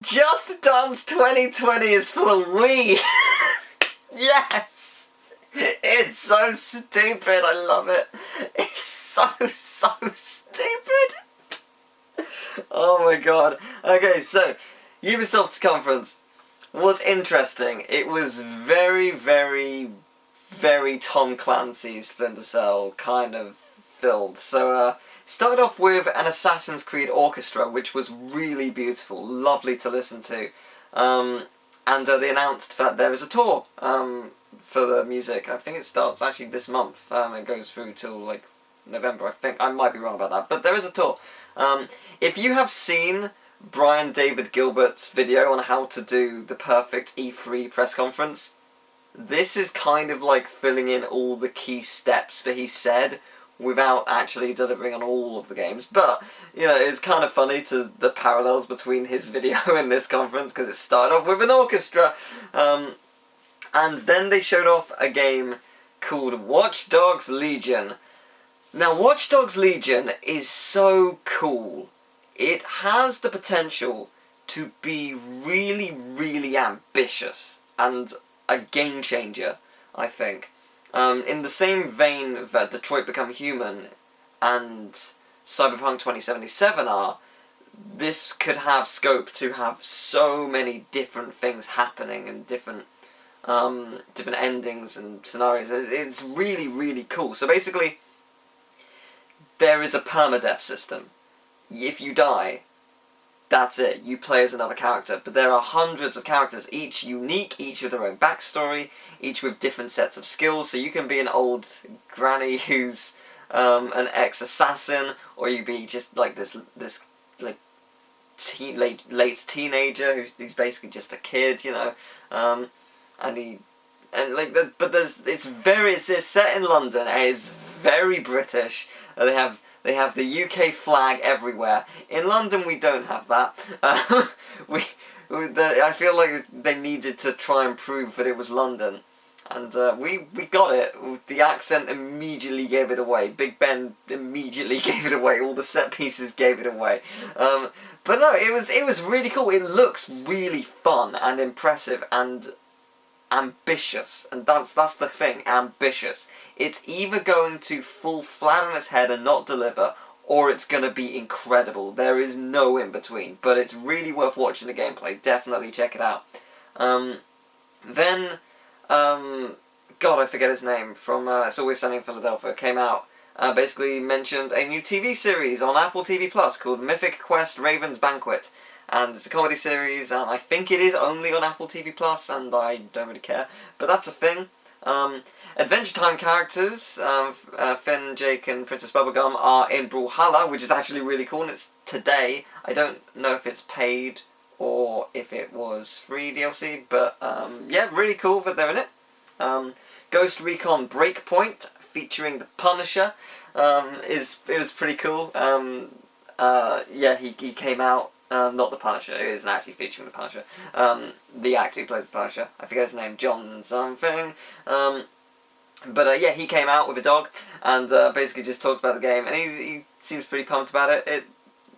Just Dance 2020 is for the Wii! Yes! It's so stupid, I love it. It's so stupid. Oh my god. Okay, so, Ubisoft's conference was interesting. It was very Tom Clancy Splinter Cell kind of filled. So, started off with an Assassin's Creed orchestra, which was really beautiful, lovely to listen to. And they announced that there is a tour for the music. I think it starts actually this month. It goes through till like November, I think. I might be wrong about that, but there is a tour. If you have seen Brian David Gilbert's video on how to do the perfect E3 press conference, this is kind of like filling in all the key steps that he said without actually delivering on all of the games. But, you know, it's kind of funny to the parallels between his video and this conference, because it started off with an orchestra. And then they showed off a game called Watch Dogs Legion. Now, Watch Dogs Legion is so cool. It has the potential to be really ambitious and a game changer, I think. In the same vein that Detroit Become Human and Cyberpunk 2077 are, this could have scope to have so many different things happening and different endings and scenarios. It's really cool. So basically, there is a permadeath system. If you die, that's it. You play as another character. But there are hundreds of characters, each unique, each with their own backstory, each with different sets of skills. So you can be an old granny who's an ex-assassin, or you be just like this like late teenager who's basically just a kid, you know. It's set in London. It is very British. They have the UK flag everywhere. In London, we don't have that. I feel like they needed to try and prove that it was London, and we got it. The accent immediately gave it away. Big Ben immediately gave it away. All the set pieces gave it away. But no, it was really cool. It looks really fun and impressive and ambitious, and that's the thing, ambitious. It's either going to fall flat on its head and not deliver, or it's going to be incredible. There is no in between, but it's really worth watching the gameplay. Definitely check it out. God, I forget his name, from It's Always Sunny in Philadelphia, came out, basically mentioned a new TV series on Apple TV Plus called Mythic Quest Raven's Banquet. And it's a comedy series, and I think it is only on Apple TV Plus, and I don't really care. But that's a thing. Adventure Time characters, Finn, Jake, and Princess Bubblegum are in Brawlhalla, which is actually really cool, and it's today. I don't know if it's paid or if it was free DLC, but yeah, really cool that they're in it. Ghost Recon Breakpoint, featuring the Punisher, it was pretty cool. Yeah, he came out. Not the Punisher, it isn't actually featuring the Punisher. The actor who plays the Punisher, I forget his name, John something. But yeah, he came out with a dog and basically just talked about the game, and he seems pretty pumped about it.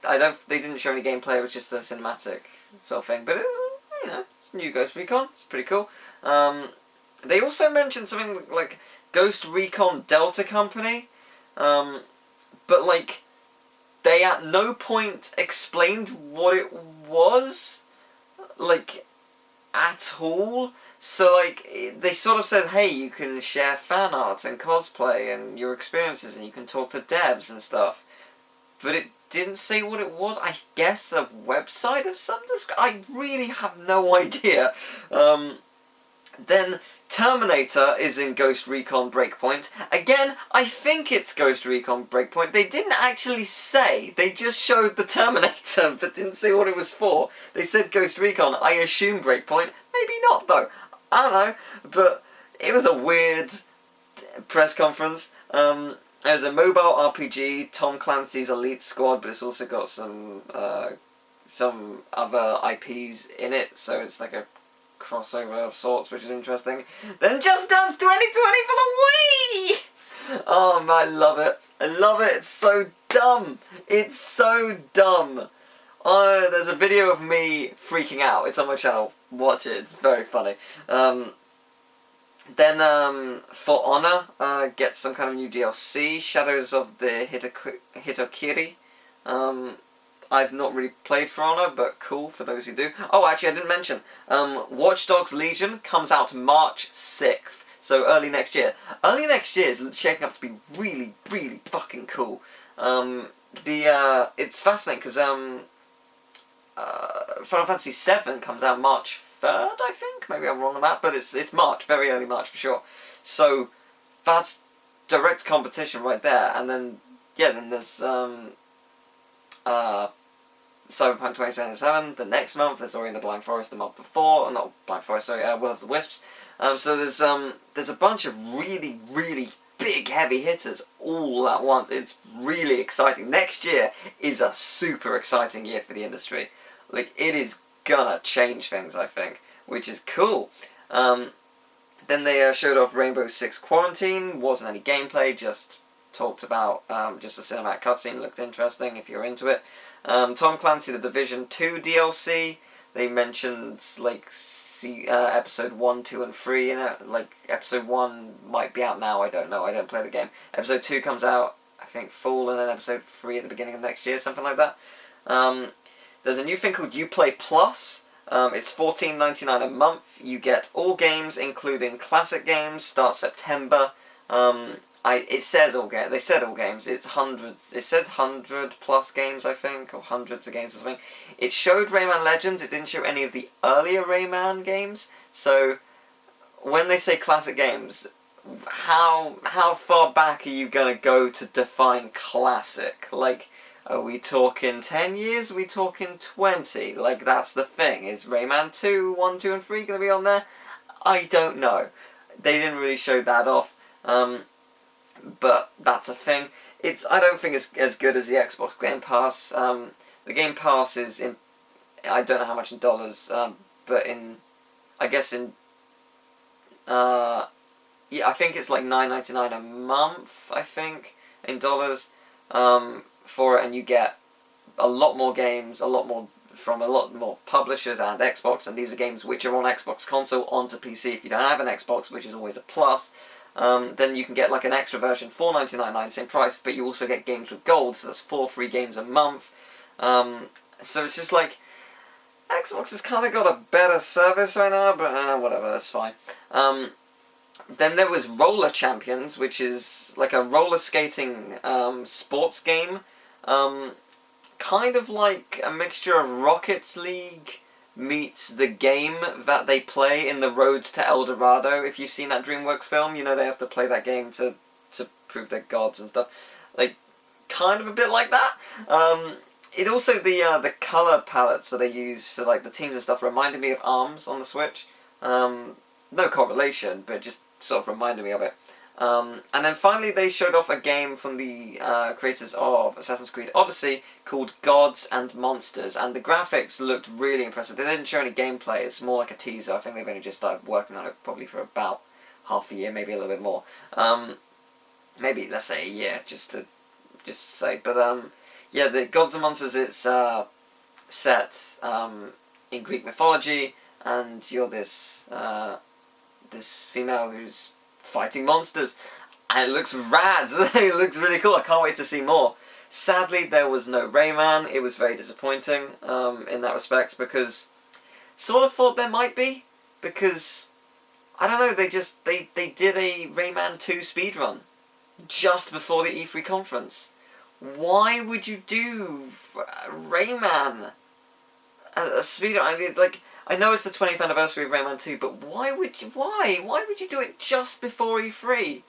They didn't show any gameplay, it was just a cinematic sort of thing. But it was, you know, it's new Ghost Recon, it's pretty cool. They also mentioned something like Ghost Recon Delta Company, but like, they at no point explained what it was, like, at all. So, like, they sort of said, hey, you can share fan art and cosplay and your experiences, and you can talk to devs and stuff. But it didn't say what it was. I guess a website of some description. I really have no idea. Then Terminator is in Ghost Recon Breakpoint. Again, I think it's Ghost Recon Breakpoint. They didn't actually say. They just showed the Terminator, but didn't say what it was for. They said Ghost Recon. I assume Breakpoint. Maybe not, though. I don't know. But it was a weird press conference. There's a mobile RPG, Tom Clancy's Elite Squad, but it's also got some other IPs in it, so it's like a crossover of sorts, which is interesting. Then Just Dance 2020 for the Wii! Oh, I love it. I love it. It's so dumb. It's so dumb. There's a video of me freaking out. It's on my channel. Watch it. It's very funny. Then For Honor gets some kind of new DLC. Shadows of the Hitokiri. I've not really played For Honor, but cool for those who do. Oh, actually, I didn't mention. Watch Dogs Legion comes out March 6th. So early next year. Early next year is shaping up to be really, really fucking cool. It's fascinating because Final Fantasy VII comes out March 3rd, I think. Maybe I'm wrong on that, but it's March, very early March for sure. So that's direct competition right there. And then then there's Cyberpunk 2077 the next month. There's Ori and the Blind Forest the month before. Not Blind Forest, sorry, Will of the Wisps. So there's a bunch of really, really big heavy hitters all at once. It's really exciting. Next year is a super exciting year for the industry. Like, it is gonna change things, I think, which is cool. Then they showed off Rainbow Six Quarantine. Wasn't any gameplay, just talked about just a cinematic cutscene. Looked interesting if you're into it. Tom Clancy, The Division 2 DLC. They mentioned like episode 1, 2, and 3 in it. Like, episode 1 might be out now, I don't know, I don't play the game. Episode 2 comes out, I think, fall, and then episode 3 at the beginning of next year, something like that. There's a new thing called Uplay Plus. It's $14.99 a month. You get all games, including classic games, start September. It says all games. They said all games. It's hundreds. It said 100+ games, I think, or hundreds of games or something. It showed Rayman Legends. It didn't show any of the earlier Rayman games. So when they say classic games, how far back are you gonna go to define classic? Like, are we talking 10 years? Are we talking 20? Like, that's the thing. Is Rayman 2, 1, 2, and 3 gonna be on there? I don't know. They didn't really show that off. But that's a thing. I don't think it's as good as the Xbox Game Pass. The Game Pass is in, I don't know how much in dollars, but I think it's like $9.99 a month, I think, in dollars, for it, and you get a lot more games, from a lot more publishers and Xbox, and these are games which are on Xbox console onto PC. If you don't have an Xbox, which is always a plus, then you can get like an extra version, $4.99, same price, but you also get games with gold, so that's 4 free games a month. So it's just like, Xbox has kind of got a better service right now, but whatever, that's fine. Then there was Roller Champions, which is like a roller skating sports game, kind of like a mixture of Rocket League meets the game that they play in the Roads to El Dorado. If you've seen that DreamWorks film, you know they have to play that game to prove they're gods and stuff. Like, kind of a bit like that. It also, the colour palettes that they use for like the teams and stuff reminded me of ARMS on the Switch. No correlation, but just sort of reminded me of it. And then finally they showed off a game from the creators of Assassin's Creed Odyssey called Gods and Monsters, and the graphics looked really impressive. They didn't show any gameplay, it's more like a teaser. I think they've only just started working on it probably for about half a year, maybe a little bit more. Maybe, let's say a year, just to say. But yeah, the Gods and Monsters, it's set in Greek mythology, and you're this female who's fighting monsters, and it looks rad. It looks really cool. I can't wait to see more. Sadly, there was no Rayman. It was very disappointing in that respect, because sort of thought there might be, because I don't know, they did a Rayman 2 speedrun just before the E3 conference. Why would you do Rayman a speedrun? I mean, like, I know it's the 20th anniversary of Rayman 2, but why would you do it just before E3?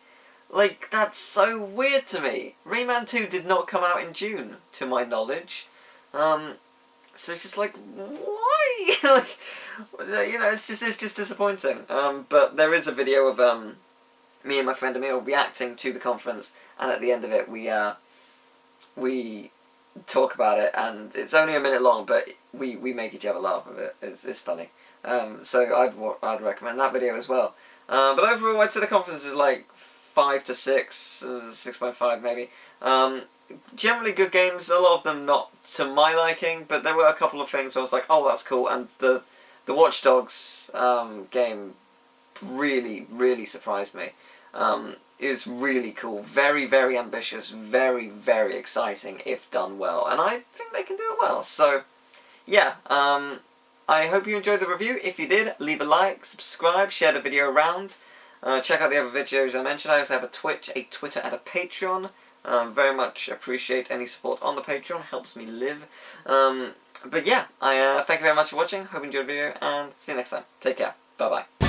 Like, that's so weird to me. Rayman 2 did not come out in June, to my knowledge. So it's just like, why? Like, you know, it's just disappointing. But there is a video of me and my friend Emil reacting to the conference, and at the end of it we talk about it, and it's only a minute long, but we make each other laugh with it. It's funny. So I'd recommend that video as well. But overall, I'd say the conference is like 5 to 6, 6.5 maybe. generally good games. A lot of them not to my liking, but there were a couple of things where I was like, oh, that's cool. And the Watch Dogs game really, really surprised me. It was really cool, very, very ambitious, very, very exciting if done well, and I think they can do it well. So, yeah, I hope you enjoyed the review. If you did, leave a like, subscribe, share the video around. Check out the other videos I mentioned. I also have a Twitch, a Twitter, and a Patreon. Very much appreciate any support on the Patreon, helps me live. But yeah, I thank you very much for watching, hope you enjoyed the video, and see you next time. Take care, bye bye.